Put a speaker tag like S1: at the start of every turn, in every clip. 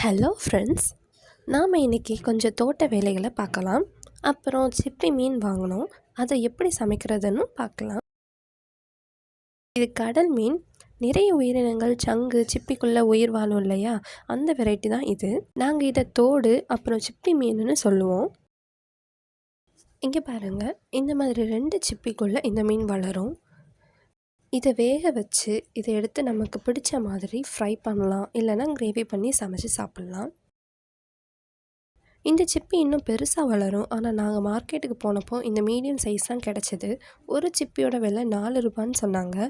S1: Hello friends, நாம் இன்றைக்கி கொஞ்சம் தோட்ட வேலைகளை பார்க்கலாம். அப்புறம் சிப்பி மீன் வாங்கினோம், அதை எப்படி சமைக்கிறதுன்னு பார்க்கலாம். இது கடல் மீன். நிறைய உயிரினங்கள் சங்கு சிப்பிக்குள்ளே உயிர் வாழும் இல்லையா, அந்த வெரைட்டி தான் இது. நாங்கள் இதை தோடு அப்புறம் சிப்பி மீனுன்னு சொல்லுவோம். இங்கே பாருங்கள், இந்த மாதிரி 2 சிப்பிக்குள்ளே இந்த மீன் வளரும். இதை வேக வச்சு இதை எடுத்து நமக்கு பிடிச்ச மாதிரி ஃப்ரை பண்ணலாம், இல்லைனா கிரேவி பண்ணி சமைச்சு சாப்பிட்லாம். இந்த சிப்பி இன்னும் பெருசாக வளரும். ஆனால் நாங்கள் மார்க்கெட்டுக்கு போனப்போ இந்த மீடியம் சைஸ் தான் கிடச்சிது. ஒரு சிப்பியோட விலை 4 ரூபான்னு சொன்னாங்க.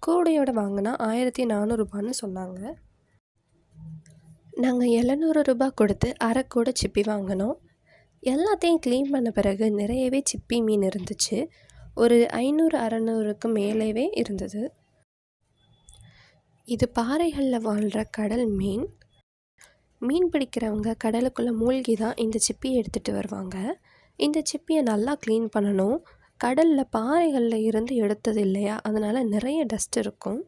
S1: கூடையோட வாங்கினா 1400 ரூபான்னு சொன்னாங்க. நாங்கள் 700 ரூபா கொடுத்து அரை கூடை சிப்பி வாங்கினோம். எல்லாத்தையும் க்ளீன் பண்ண பிறகு நிறையவே சிப்பி மீன் இருந்துச்சு. ஒரு 500-600க்கு மேலேவே இருந்தது. இது பாறைகளில் வாழ்கிற கடல் மீன். மீன் பிடிக்கிறவங்க கடலுக்குள்ளே மூழ்கி தான் இந்த சிப்பியை எடுத்துகிட்டு வருவாங்க. இந்த சிப்பியை நல்லா க்ளீன் பண்ணணும். கடலில் பாறைகளில் இருந்து எடுத்தது இல்லையா, அதனால் நிறைய டஸ்ட் இருக்கும்.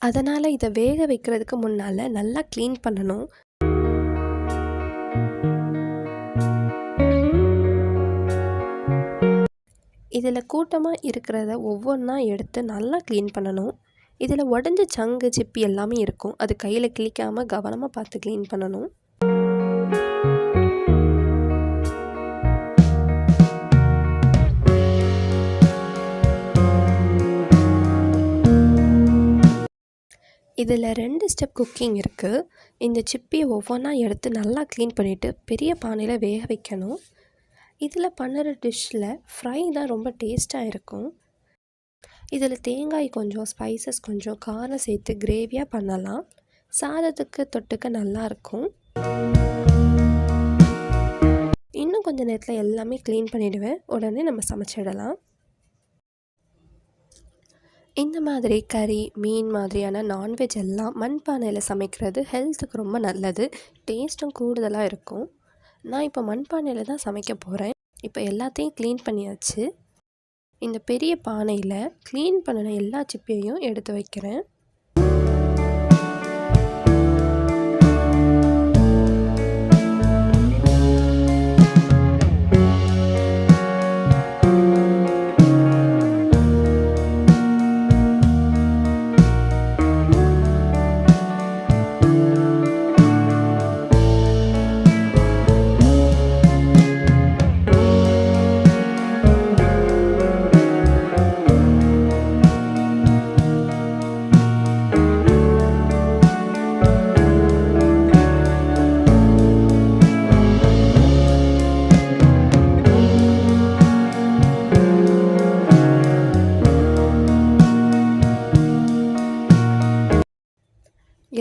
S1: அதனால் இதை வேக வைக்கிறதுக்கு முன்னால் நல்லா க்ளீன் பண்ணணும். இதில் கூட்டமாக இருக்கிறத ஒவ்வொன்றா எடுத்து நல்லா க்ளீன் பண்ணணும். இதில் உடஞ்ச சங்கு சிப்பி எல்லாமே இருக்கும். அது கையில் கிழிக்காமல் கவனமாக பார்த்து க்ளீன் பண்ணணும். இதில் 2 ஸ்டெப் குக்கிங் இருக்குது. இந்த சிப்பியை ஒவ்வொன்றா எடுத்து நல்லா க்ளீன் பண்ணிவிட்டு பெரிய பானையில் வேக வைக்கணும். இதில் பண்ணுற டிஷ்ஷில் ஃப்ரை தான் ரொம்ப டேஸ்ட்டாக இருக்கும். இதில் தேங்காய் கொஞ்சம், ஸ்பைசஸ் கொஞ்சம், காரம் சேர்த்து கிரேவியாக பண்ணலாம். சாதத்துக்கு தொட்டுக்க நல்லாயிருக்கும். இன்னும் கொஞ்சம் நேரத்தில் எல்லாமே க்ளீன் பண்ணிவிடுவேன். உடனே நம்ம சமைச்சிடலாம். இந்த மாதிரி கறி, மீன் மாதிரியான நான்வெஜ் எல்லாம் மண்பானையில் சமைக்கிறது ஹெல்த்துக்கு ரொம்ப நல்லது. டேஸ்ட்டும் கூடுதலாக இருக்கும். நான் இப்போ மண்பானையில் தான் சமைக்க போகிறேன். இப்போ எல்லாத்தையும் க்ளீன் பண்ணியாச்சு. இந்த பெரிய பானையில் க்ளீன் பண்ணின எல்லா சிப்பியையும் எடுத்து வைக்கிறேன்.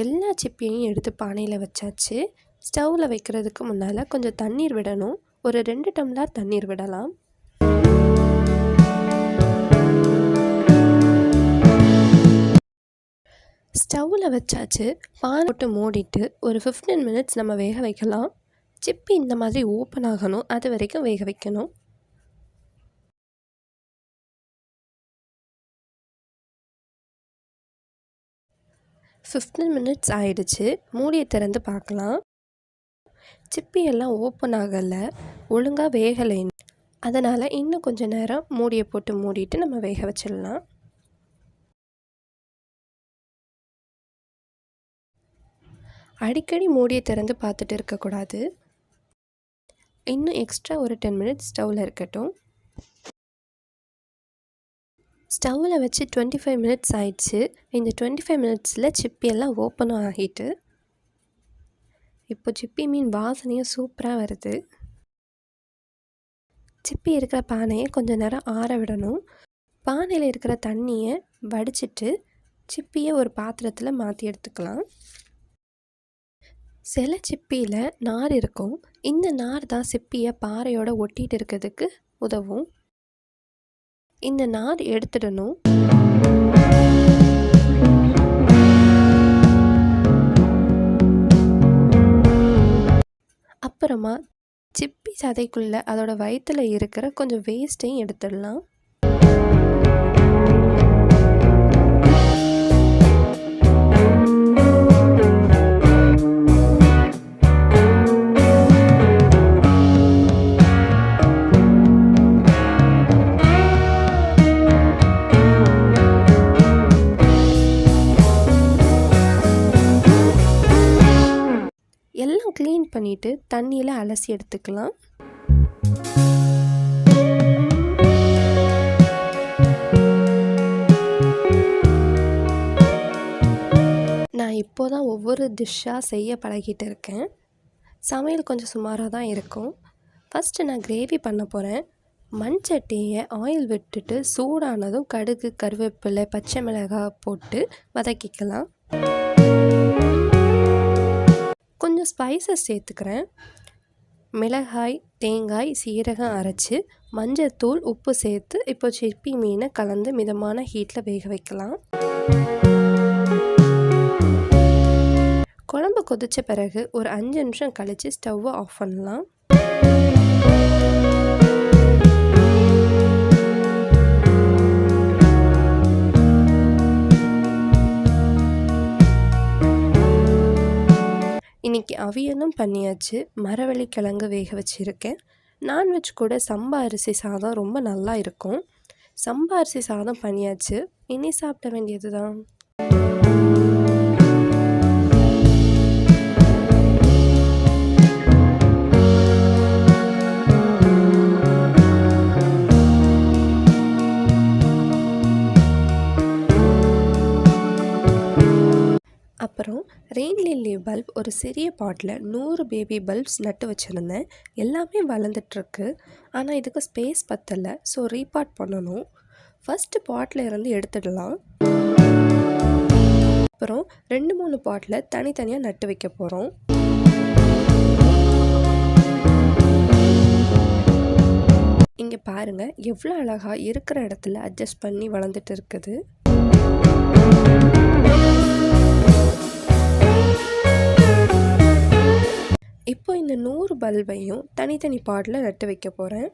S1: எல்லா சிப்பியையும் எடுத்து பானையில் வச்சாச்சு. ஸ்டவ்வில் வைக்கிறதுக்கு முன்னால் கொஞ்சம் தண்ணீர் விடணும். ஒரு 2 டம்ளர் தண்ணீர் விடலாம். ஸ்டவ்வில் வச்சாச்சு. பானை போட்டு மூடிட்டு ஒரு 15 மினிட்ஸ் நம்ம வேக வைக்கலாம். சிப்பி இந்த மாதிரி ஓப்பன் ஆகணும், அது வரைக்கும் வேக வைக்கணும். 15 மினிட்ஸ் ஆயிடுச்சு. மூடியை திறந்து பார்க்கலாம். சிப்பி எல்லாம் ஓப்பன் ஆகலை, ஒழுங்காக வேகலை. அதனால் இன்னும் கொஞ்சம் நேரம் மூடியை போட்டு மூடிட்டு நம்ம வேக வச்சிடலாம். அடிக்கடி மூடியை திறந்து பார்த்துட்டு இருக்கக்கூடாது. இன்னும் எக்ஸ்ட்ரா ஒரு 10 மினிட்ஸ் ஸ்டவ்வில் இருக்கட்டும். ஸ்டவ்வில் வச்சு 25 மினிட்ஸ் ஆயிடுச்சு. இந்த 25 மினிட்ஸில் சிப்பி எல்லாம் ஓப்பனும் ஆகிட்டு, இப்போ சிப்பி மீன் வாசனையும் சூப்பராக வருது. சிப்பி இருக்கிற பானையை கொஞ்சம் நேரம் ஆற விடணும். பானையில் இருக்கிற தண்ணியை வடிச்சிட்டு சிப்பியை ஒரு பாத்திரத்தில் மாற்றி எடுத்துக்கலாம். சில சிப்பியில் நார் இருக்கும். இந்த நார் தான் சிப்பியை பாறையோடு ஒட்டிகிட்டு இருக்கிறதுக்கு உதவும். இந்த நார் எடுத்துடணும். அப்புறமா சிப்பி சதைக்குள்ளே அதோட வயிற்றில் இருக்கிற கொஞ்சம் வேஸ்ட்டையும் எடுத்துடலாம். க்ளீன் பண்ணிவிட்டு தண்ணியில் அலசி எடுத்துக்கலாம். நான் இப்போ தான் ஒவ்வொரு டிஷ்ஷாக செய்ய பழகிட்டு இருக்கேன். சமையல் கொஞ்சம் சுமாராக தான் இருக்கும். ஃபஸ்ட்டு நான் கிரேவி பண்ண போகிறேன். மண் சட்டியை ஆயில் விட்டுட்டு சூடானதும் கடுகு, கருவேப்பிலை, பச்சை மிளகாய் போட்டு வதக்கிக்கலாம். கொஞ்சம் ஸ்பைசஸ் சேர்த்துக்கிறேன். மிளகாய், தேங்காய், சீரகம் அரைச்சி, மஞ்சத்தூள், உப்பு சேர்த்து இப்போ சிப்பி மீனை கலந்து மிதமான ஹீட்டில் வேக வைக்கலாம். குழம்பு கொதித்த பிறகு ஒரு 5 நிமிஷம் கழித்து ஸ்டவ்வை ஆஃப் பண்ணலாம். இன்றைக்கி அவியலும் பண்ணியாச்சு. மரவள்ளி கிழங்கு வேக வச்சுருக்கேன். நான்வெஜ் கூட சம்பா அரிசி சாதம் ரொம்ப நல்லா இருக்கும். சம்பா அரிசி சாதம் பண்ணியாச்சு. இனி சாப்பிட வேண்டியது தான். அப்புறம் ரெயின் லில்லி பல்ப் ஒரு சிறிய பாட்டில் 100 பேபி பல்ப்ஸ் நட்டு வச்சுருந்தேன். எல்லாமே வளர்ந்துட்டுருக்கு. ஆனால் இதுக்கு ஸ்பேஸ் பத்தலை. ஸோ ரீபாட் பண்ணணும். ஃபஸ்ட்டு பாட்டில் இருந்து எடுத்துடலாம். அப்புறம் 2-3 பாட்டில் தனித்தனியாக நட்டு வைக்க போகிறோம். இங்கே பாருங்கள் எவ்வளோ அழகாக இருக்கிற இடத்துல அட்ஜஸ்ட் பண்ணி வளர்ந்துட்டு இருக்குது. இப்போ இந்த 100 பல்பையும் தனித்தனி பாட்டில் நட்டு வைக்க போகிறேன்.